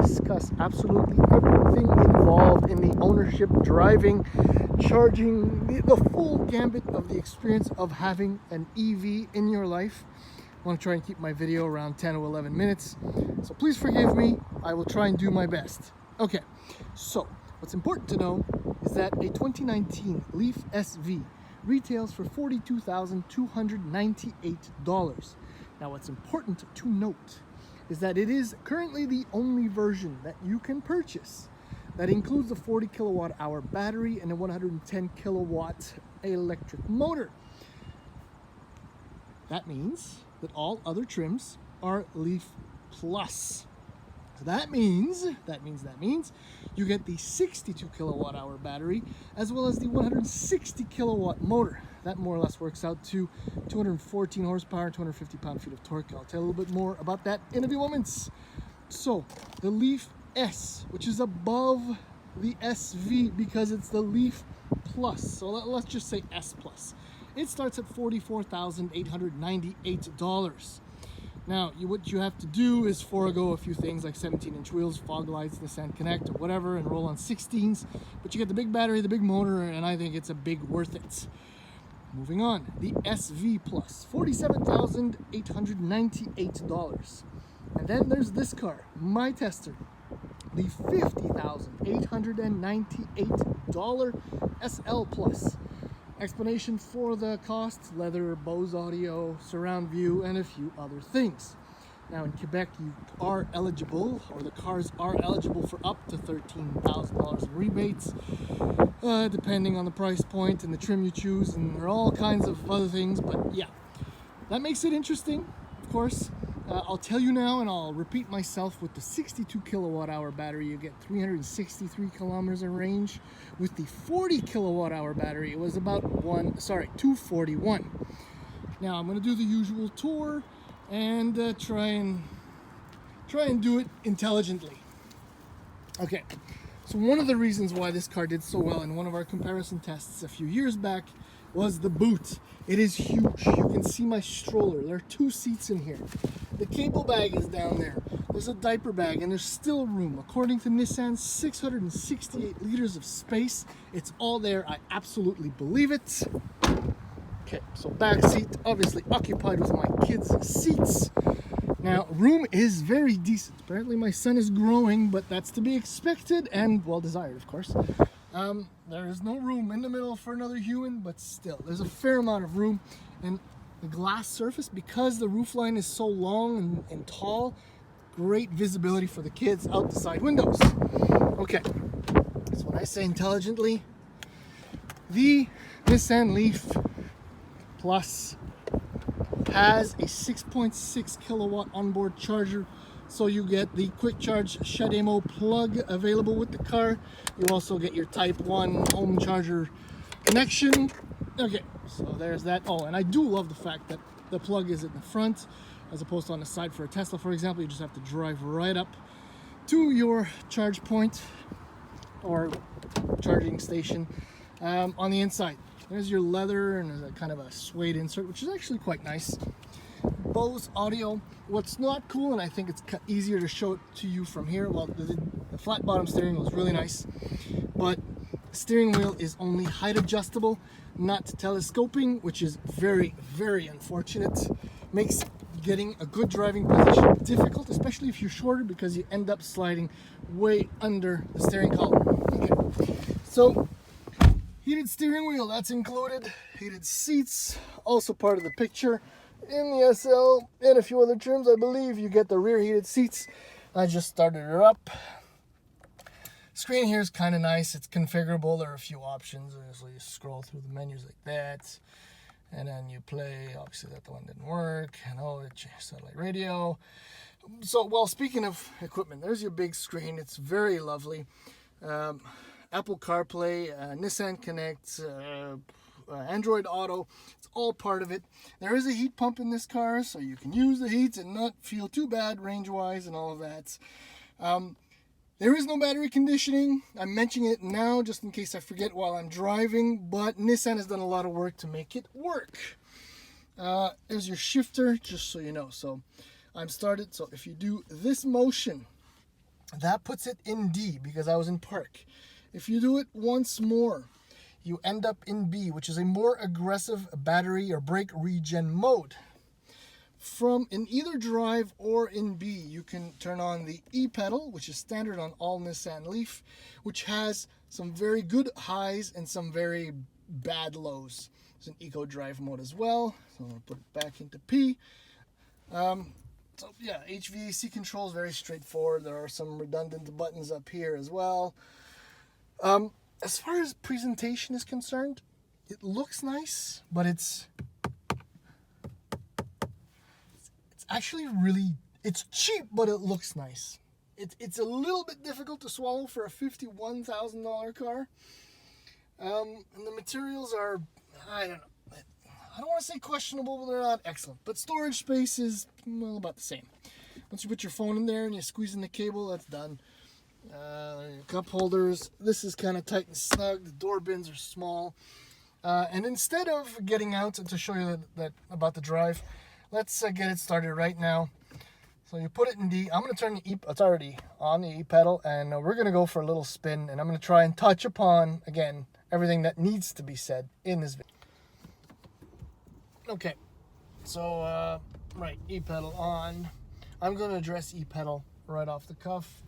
discuss absolutely everything involved in the ownership, driving, charging, the full gambit of the experience of having an EV in your life. I want to try and keep my video around 10 or 11 minutes, so please forgive me. I will try and do my best. Okay, so what's important to know is that a 2019 LEAF SV retails for $42,298. Now, what's important to note is that it is currently the only version that you can purchase that includes a 40 kilowatt hour battery and a 110 kilowatt electric motor. That means that all other trims are LEAF Plus. So that means you get the 62 kilowatt hour battery as well as the 160 kilowatt motor. That more or less works out to 214 horsepower, 250 pound-feet of torque. I'll tell you a little bit more about that in a few moments. So the LEAF S, which is above the SV because it's the LEAF Plus. So let's just say S Plus. It starts at $44,898. Now, what you have to do is forego a few things like 17-inch wheels, fog lights, Nissan Connect, or whatever, and roll on 16s. But you get the big battery, the big motor, and I think it's a big worth it. Moving on, the SV Plus, $47,898. And then there's this car, my tester, the $50,898 SL Plus. Explanation for the cost: leather, Bose audio, surround view, and a few other things. Now in Quebec, you are eligible, or the cars are eligible for up to $13,000 in rebates, depending on the price point and the trim you choose, and there are all kinds of other things, but yeah, that makes it interesting, of course. I'll tell you now, and I'll repeat myself, with the 62 kilowatt hour battery, you get 363 kilometers in range. With the 40 kilowatt hour battery, it was about 241. Now I'm going to do the usual tour and try and do it intelligently. Okay, so one of the reasons why this car did so well in one of our comparison tests a few years back was the boot. It is huge. You can see my stroller. There are 2 seats in here. The cable bag is down there. There's a diaper bag, and there's still room. According to Nissan, 668 liters of space. It's all there. I absolutely believe it. Okay, so back seat, obviously occupied with my kids' seats. Now, room is very decent. Apparently my son is growing, but that's to be expected and well desired, of course. There is no room in the middle for another human, but still, there's a fair amount of room. And the glass surface, because the roofline is so long and tall, great visibility for the kids out the side windows. Okay, so when I say intelligently, the Nissan LEAF Plus has a 6.6 kilowatt onboard charger. So you get the quick charge CHAdeMO plug available with the car. You also get your Type 1 home charger connection. Okay, so there's that. Oh, and I do love the fact that the plug is in the front as opposed to on the side. For a Tesla, for example, you just have to drive right up to your charge point or charging station. On the inside, there's your leather, and there's a kind of a suede insert, which is actually quite nice. Bose audio. What's not cool, and I think it's easier to show it to you from here, well, the flat bottom steering wheel is really nice, but the steering wheel is only height adjustable, not telescoping, which is very, very unfortunate. Makes getting a good driving position difficult, especially if you're shorter, because you end up sliding way under the steering column. Okay, so heated steering wheel, that's included. Heated seats, also part of the picture. In the SL and a few other trims, I believe you get the rear heated seats. I just started her up. Screen here is kind of nice. It's configurable. There are a few options. So you scroll through the menus like that, and then you play. Obviously, that one didn't work. And it's satellite radio. So, well, speaking of equipment, there's your big screen. It's very lovely. Apple CarPlay, Nissan Connect, Android Auto. It's all part of it. There is a heat pump in this car, so you can use the heat and not feel too bad range-wise and all of that. There is no battery conditioning. I'm mentioning it now just in case I forget while I'm driving, but Nissan has done a lot of work to make it work. There's your shifter, just so you know. So I'm started. So if you do this motion, That puts it in D because I was in park. If you do it once more, you end up in B, which is a more aggressive battery or brake regen mode. From in either drive or in B, you can turn on the E pedal, which is standard on all Nissan LEAF, which has some very good highs and some very bad lows. There's an eco drive mode as well. So I'm going to put it back into P. So yeah, HVAC control is very straightforward. There are some redundant buttons up here as well. As far as presentation is concerned, it looks nice, but it's actually it's cheap, but it looks nice. It's a little bit difficult to swallow for a $51,000 car. And the materials are, I don't know. I don't want to say questionable, but they're not excellent. But storage space is, well, about the same. Once you put your phone in there and you squeeze in the cable, that's done. Cup holders. This is kind of tight and snug. The door bins are small. And instead of getting out to show you that about the drive, let's get it started right now. So you put it in D. I'm going to turn the E. It's already on the E pedal, and we're going to go for a little spin. And I'm going to try and touch upon again everything that needs to be said in this video. Okay, so right, E pedal on. I'm going to address E pedal right off the cuff.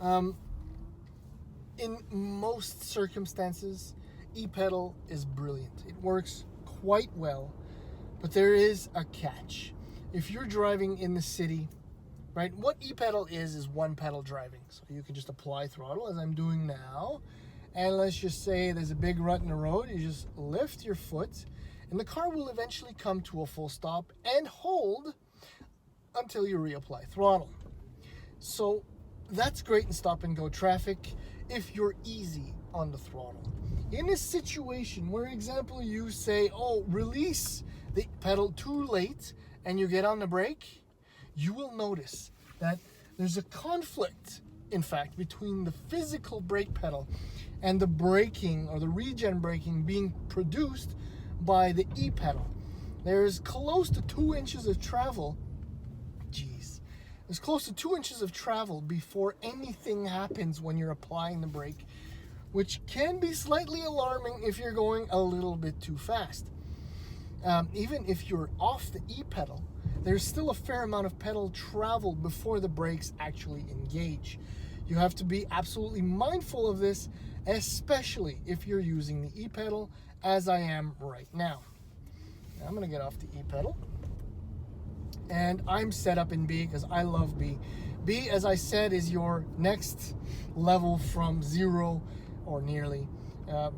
In most circumstances, E pedal is brilliant. It works quite well, but there is a catch. If you're driving in the city, right, what E pedal is one pedal driving. So you can just apply throttle as I'm doing now, and let's just say there's a big rut in the road. You just lift your foot, and the car will eventually come to a full stop and hold until you reapply throttle. So that's great in stop and go traffic if you're easy on the throttle. In a situation where, example, you say, oh, release the pedal too late and you get on the brake, you will notice that there's a conflict, in fact, between the physical brake pedal and the braking or the regen braking being produced by the E pedal. There's close to 2 inches of travel. There's close to 2 inches of travel before anything happens when you're applying the brake, which can be slightly alarming if you're going a little bit too fast. Even if you're off the E pedal, there's still a fair amount of pedal travel before the brakes actually engage. You have to be absolutely mindful of this, especially if you're using the E pedal, as I am right now. I'm going to get off the E pedal. And I'm set up in B because I love B. B, as I said, is your next level from zero, or nearly,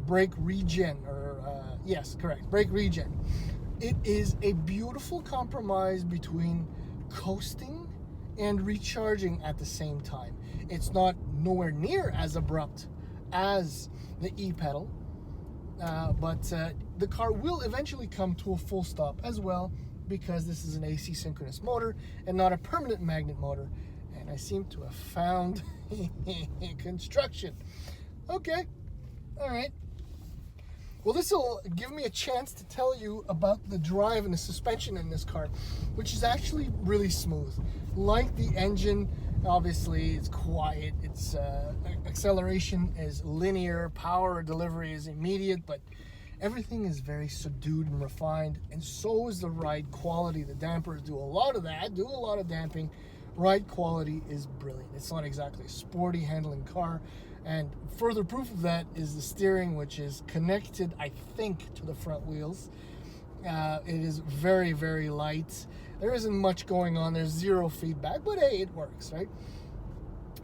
brake regen, or yes, correct, brake regen. It is a beautiful compromise between coasting and recharging at the same time. It's not nowhere near as abrupt as the E pedal, but the car will eventually come to a full stop as well, because this is an AC synchronous motor and not a permanent magnet motor. And I seem to have found construction. Okay, all right. Well, this will give me a chance to tell you about the drive and the suspension in this car, which is actually really smooth. Like the engine, obviously it's quiet, its acceleration is linear, power delivery is immediate, but everything is very subdued and refined, and so is the ride quality. The dampers do a lot of that, do a lot of damping. Ride quality is brilliant. It's not exactly a sporty handling car, and further proof of that is the steering, which is connected, I think, to the front wheels. It is very, very light. There isn't much going on. There's zero feedback, but hey, it works, right?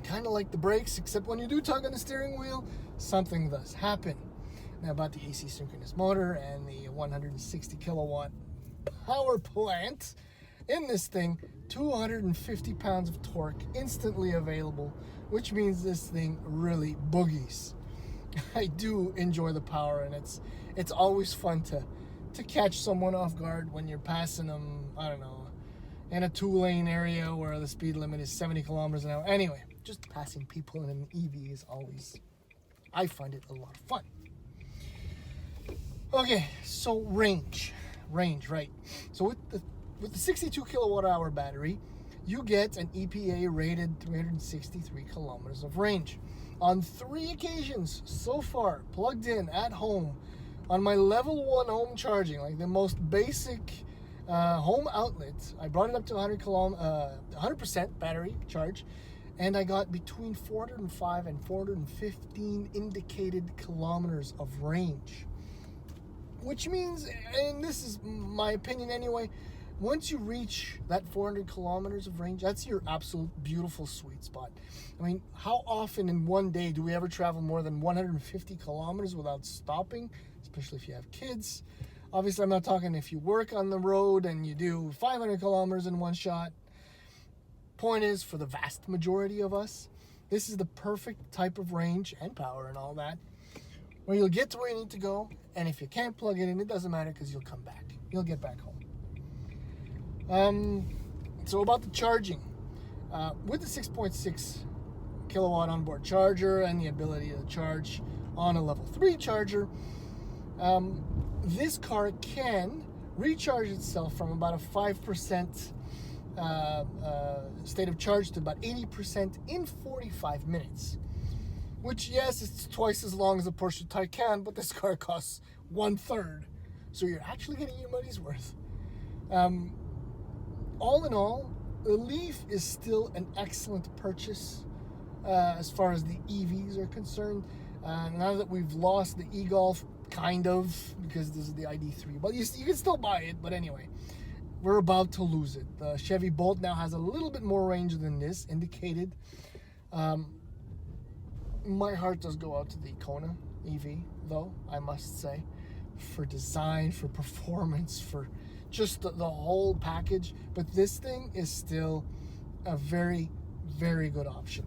Kind of like the brakes, except when you do tug on the steering wheel, something does happen. Now, about the AC synchronous motor and the 160 kilowatt power plant in this thing, 250 pounds of torque instantly available, which means this thing really boogies. I do enjoy the power, and it's always fun to catch someone off guard when you're passing them, I don't know, in a 2-lane area where the speed limit is 70 kilometers an hour. Anyway, just passing people in an EV is always, I find it a lot of fun. Okay, so range, right? So with the 62 kilowatt hour battery, you get an EPA rated 363 kilometers of range. On 3 occasions so far, plugged in at home on my level 1 home charging, like the most basic home outlet, I brought it up to 100% battery charge, and I got between 405 and 415 indicated kilometers of range. Which means, and this is my opinion anyway, once you reach that 400 kilometers of range, that's your absolute beautiful sweet spot. I mean, how often in one day do we ever travel more than 150 kilometers without stopping, especially if you have kids? Obviously, I'm not talking if you work on the road and you do 500 kilometers in one shot. Point is, for the vast majority of us, this is the perfect type of range and power and all that, where you'll get to where you need to go, and if you can't plug it in, it doesn't matter because you'll come back. You'll get back home. So about the charging, with the 6.6 kilowatt onboard charger and the ability to charge on a level 3 charger, this car can recharge itself from about a 5% state of charge to about 80% in 45 minutes. Which, yes, it's twice as long as a Porsche Taycan, but this car costs 1/3. So you're actually getting your money's worth. All in all, the LEAF is still an excellent purchase as far as the EVs are concerned. Now that we've lost the e-Golf, kind of, because this is the ID3. But you can still buy it, but anyway. We're about to lose it. The Chevy Bolt now has a little bit more range than this, indicated. My heart does go out to the Kona EV, though, I must say. For design, for performance, for just the whole package. But this thing is still a very, very good option.